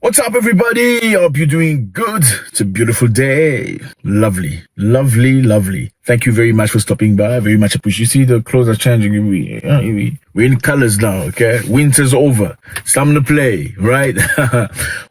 What's up, everybody? Hope you're doing good. It's a beautiful day. Lovely, lovely, lovely. Thank you very much for stopping by. Very much appreciate. You see the clothes are changing. We're in colors now, okay? Winter's over. It's time to play, right?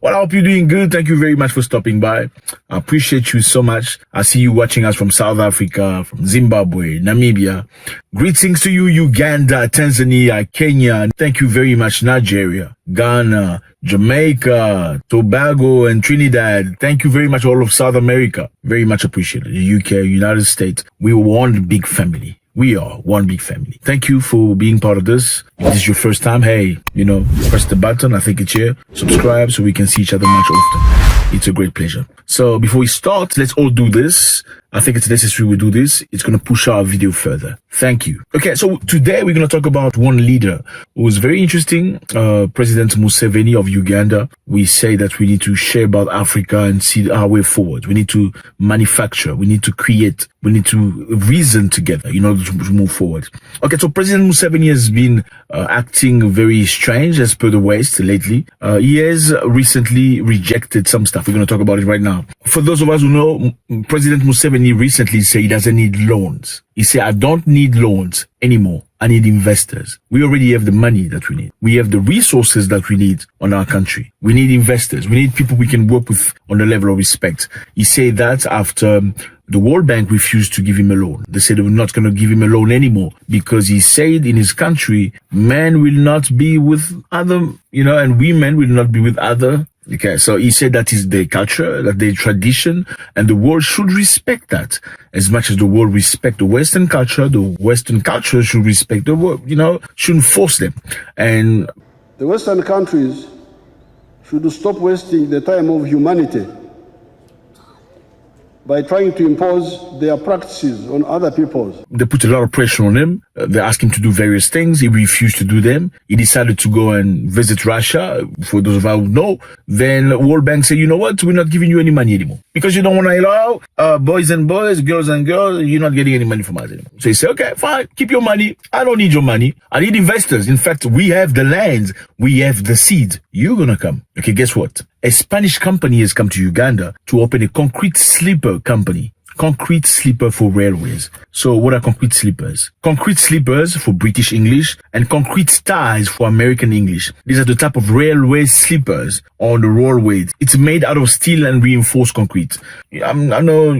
Well, I hope you're doing good. Thank you very much for stopping by. I appreciate you so much. I see you watching us from South Africa, from Zimbabwe, Namibia. Greetings to you, Uganda, Tanzania, Kenya. Thank you very much, Nigeria, Ghana, Jamaica, Tobago, and Trinidad. Thank you very much, all of South America. Very much appreciated. The UK, United States. We are one big family. We are one big family. Thank you for being part of this. If this is your first time, hey, press the button. I think it's here. Subscribe so we can see each other much often. It's a great pleasure. So before we start, let's all do this. I think it's necessary we do this. It's going to push our video further. Thank you. Okay, so today we're going to talk about one leader who was very interesting, President Museveni of Uganda. We say that we need to share about Africa and see our way forward. We need to manufacture. We need to create. We need to reason together in order to move forward. Okay, so President Museveni has been acting very strange as per the West lately. He has recently rejected some stuff. We're going to talk about it right now. For those of us who know, President Museveni recently said he doesn't need loans. He said, I don't need loans anymore. I need investors. We already have the money that we need. We have the resources that we need on our country. We need investors. We need people we can work with on the level of respect. He said that after the World Bank refused to give him a loan. They said they were not going to give him a loan anymore because he said in his country, men will not be with other, and women will not be with other. Okay, so he said that is their culture, that their tradition, and the world should respect that. As much as the world respect the Western culture should respect the world, shouldn't force them. And the Western countries should stop wasting the time of humanity by trying to impose their practices on other peoples. They put a lot of pressure on him. They asked him to do various things. He refused to do them. He decided to go and visit Russia. For those of us who know, then World Bank said, you know what? We're not giving you any money anymore. Because you don't want to allow boys and boys, girls and girls, you're not getting any money from us anymore. So he said, okay, fine, keep your money. I don't need your money. I need investors. In fact, we have the lands. We have the seeds. You're going to come. Okay, guess what? A Spanish company has come to Uganda to open a concrete sleeper company. Concrete sleeper for railways. So what are concrete sleepers? Concrete sleepers for British English and concrete ties for American English. These are the type of railway sleepers on the railways. It's made out of steel and reinforced concrete. I know,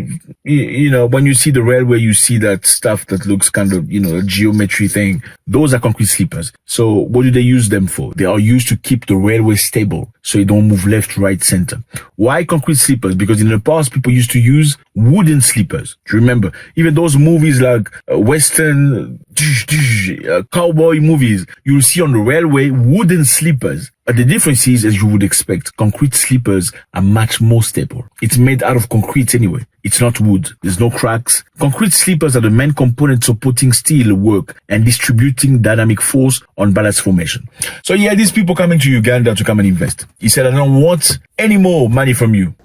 when you see the railway, you see that stuff that looks kind of, a geometry thing. Those are concrete sleepers. So what do they use them for? They are used to keep the railway stable so it don't move left, right, center. Why concrete sleepers? Because in the past, people used to use wooden sleepers. Do you remember? Even those movies like Western cowboy movies, you'll see on the railway wooden sleepers. But the difference is, as you would expect, concrete sleepers are much more stable. It's made out of concrete anyway. It's not wood. There's no cracks. Concrete sleepers are the main component supporting steel work and distributing dynamic force on ballast formation. So yeah, these people coming to Uganda to come and invest. He said, I don't want any more money from you.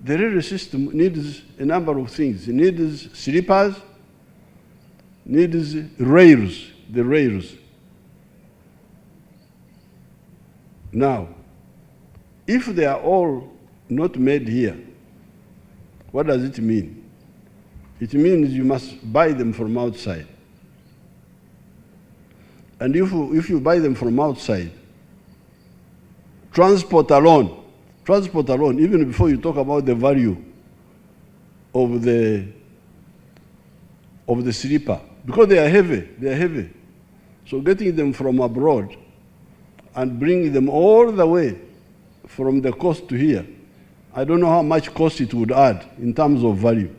The railway system needs a number of things. It needs sleepers, needs rails, the rails. Now, if they are all not made here, what does it mean? It means you must buy them from outside. And if you buy them from outside, transport alone, even before you talk about the value of the sleeper, because they are heavy. So getting them from abroad and bringing them all the way from the coast to here, I don't know how much cost it would add in terms of value.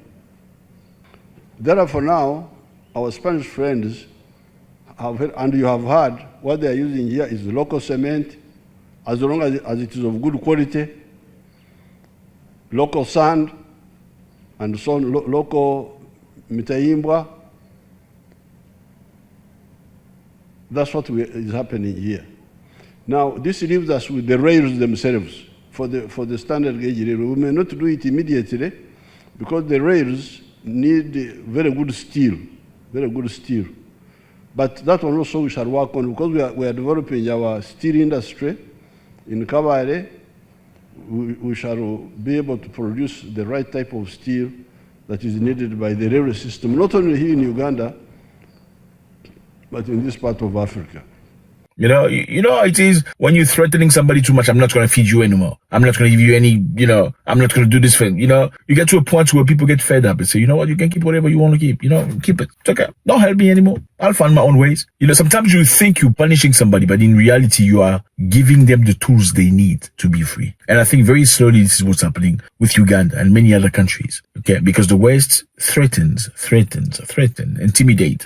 Therefore now, our Spanish friends have heard, and you have heard, what they are using here is local cement, as long as it is of good quality, local sand, and so on, local mitaimbwa. That's what is happening here. Now, this leaves us with the rails themselves for the standard gauge rail. We may not do it immediately because the rails need very good steel. But that one also we shall work on, because we are developing our steel industry in Kabale. We shall be able to produce the right type of steel that is needed by the railway system, not only here in Uganda, but in this part of Africa. You know how it is when you're threatening somebody too much. I'm not going to feed you anymore. I'm not going to give you any, I'm not going to do this for you. You get to a point where people get fed up and say, you know what, you can keep whatever you want to keep. Keep it. It's okay. Don't help me anymore. I'll find my own ways. Sometimes you think you're punishing somebody, but in reality, you are giving them the tools they need to be free. And I think very slowly this is what's happening with Uganda and many other countries. Okay, because the West threatens, intimidate,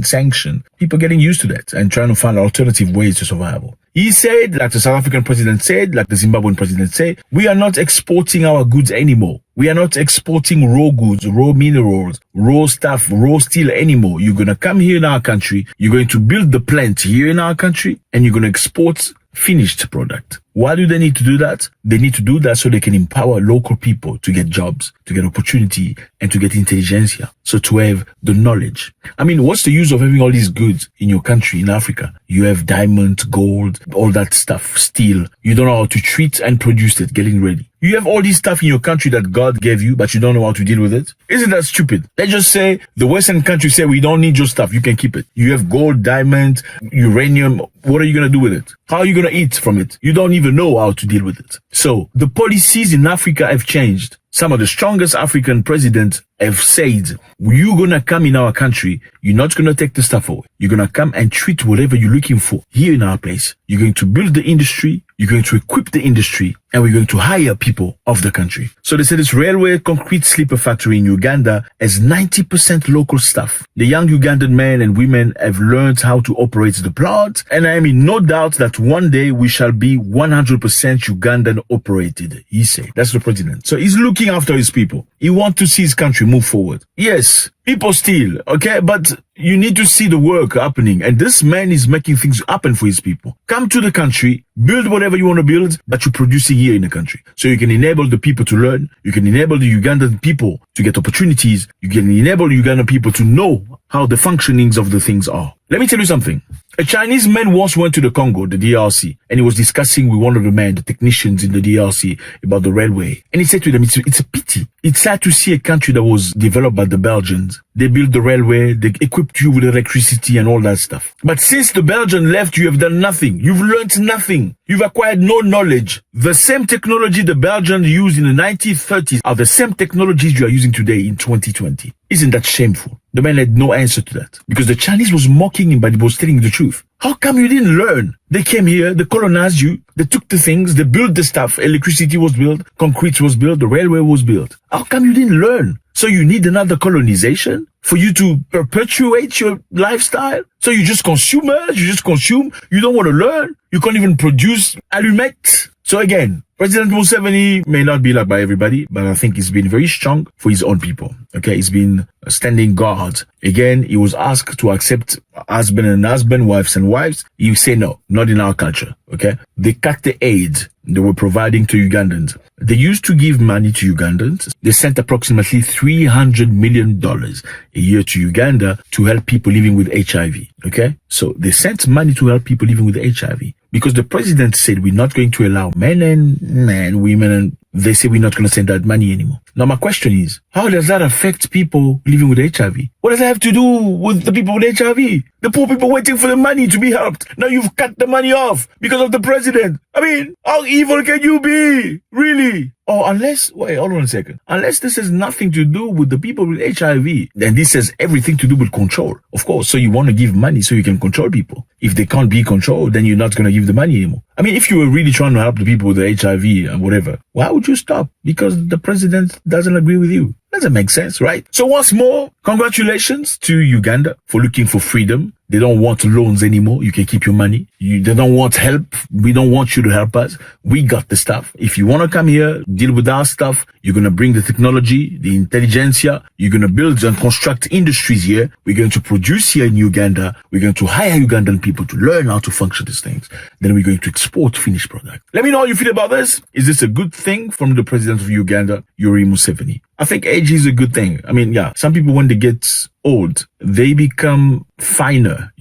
sanction. People getting used to that and trying to find alternative ways to survival. He said, like the South African president said, like the Zimbabwean president said, we are not exporting our goods anymore. We are not exporting raw goods, raw minerals, raw stuff, raw steel anymore. You're going to come here in our country. You're going to build the plant here in our country, and you're going to export finished product. Why do they need to do that? They need to do that so they can empower local people to get jobs, to get opportunity, and to get intelligentsia. So to have the knowledge. I mean, what's the use of having all these goods in your country, in Africa? You have diamond, gold, all that stuff, steel. You don't know how to treat and produce it, getting ready. You have all this stuff in your country that God gave you, but you don't know how to deal with it. Isn't that stupid? They just say, the Western countries say, we don't need your stuff. You can keep it. You have gold, diamond, uranium. What are you going to do with it? How are you going to eat from it? You don't even know how to deal with it. So the policies in Africa have changed. Some of the strongest African presidents have said, you're going to come in our country. You're not going to take the stuff away. You're going to come and treat whatever you're looking for here in our place. You're going to build the industry. You're going to equip the industry, and we're going to hire people of the country. So they said this railway concrete sleeper factory in Uganda has 90% local staff. The young Ugandan men and women have learned how to operate the plant, and I am in no doubt that one day we shall be 100% Ugandan operated, he said. That's the president. So he's looking after his people. He wants to see his country move forward. Yes, people steal, okay? But you need to see the work happening. And this man is making things happen for his people. Come to the country, build whatever you want to build, but you're producing here in the country. So you can enable the people to learn. You can enable the Ugandan people to get opportunities. You can enable the Ugandan people to know how the functionings of the things are. Let me tell you something. A Chinese man once went to the Congo, the DRC, and he was discussing with one of the men, the technicians in the DRC, about the railway. And he said to them, it's a pity. It's sad to see a country that was developed by the Belgians. They built the railway, they equipped you with electricity and all that stuff. But since the Belgians left, you have done nothing. You've learned nothing. You've acquired no knowledge. The same technology the Belgians used in the 1930s are the same technologies you are using today in 2020. Isn't that shameful? The man had no answer to that because the Chinese was mocking him, but he was telling the truth. How come you didn't learn? They came here, they colonized you, they took the things, they built the stuff. Electricity was built, concrete was built, the railway was built. How come you didn't learn? So you need another colonization for you to perpetuate your lifestyle? So you just consumers, you just consume, you don't want to learn, you can't even produce allumettes. So again, President Museveni may not be liked by everybody, but I think he's been very strong for his own people. Okay, he's been standing guard. Again, he was asked to accept husband and husband, wives and wives. He say no, not in our culture. Okay, they cut the aid they were providing to Ugandans. They used to give money to Ugandans. They sent approximately $300 million a year to Uganda to help people living with HIV. Okay, so they sent money to help people living with HIV. Because the president said we're not going to allow men, women, and they say we're not going to send that money anymore. Now my question is, how does that affect people living with HIV? What does that have to do with the people with HIV? The poor people waiting for the money to be helped. Now you've cut the money off because of the president. I mean, how evil can you be? Really? Or unless, wait, hold on a second. Unless this has nothing to do with the people with HIV, then this has everything to do with control. Of course, so you want to give money so you can control people. If they can't be controlled, then you're not going to give the money anymore. I mean, if you were really trying to help the people with the HIV and whatever, why would you stop? Because the president doesn't agree with you. Doesn't make sense, right? So once more, congratulations to Uganda for looking for freedom. They don't want loans anymore. You can keep your money. They don't want help. We don't want you to help us. We got the stuff. If you want to come here, deal with our stuff, you're going to bring the technology, the intelligentsia. You're going to build and construct industries here. We're going to produce here in Uganda. We're going to hire Ugandan people to learn how to function these things. Then we're going to export sport finished product. Let me know how you feel about this. Is this a good thing from the president of Uganda, Yoweri Museveni? I think age is a good thing. I mean, yeah, some people, when they get old, they become finer,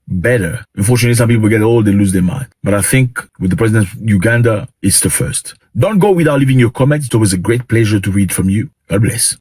better. Unfortunately, some people get old, they lose their mind. But I think with the president of Uganda, it's the first. Don't go without leaving your comments. It's always a great pleasure to read from you. God bless.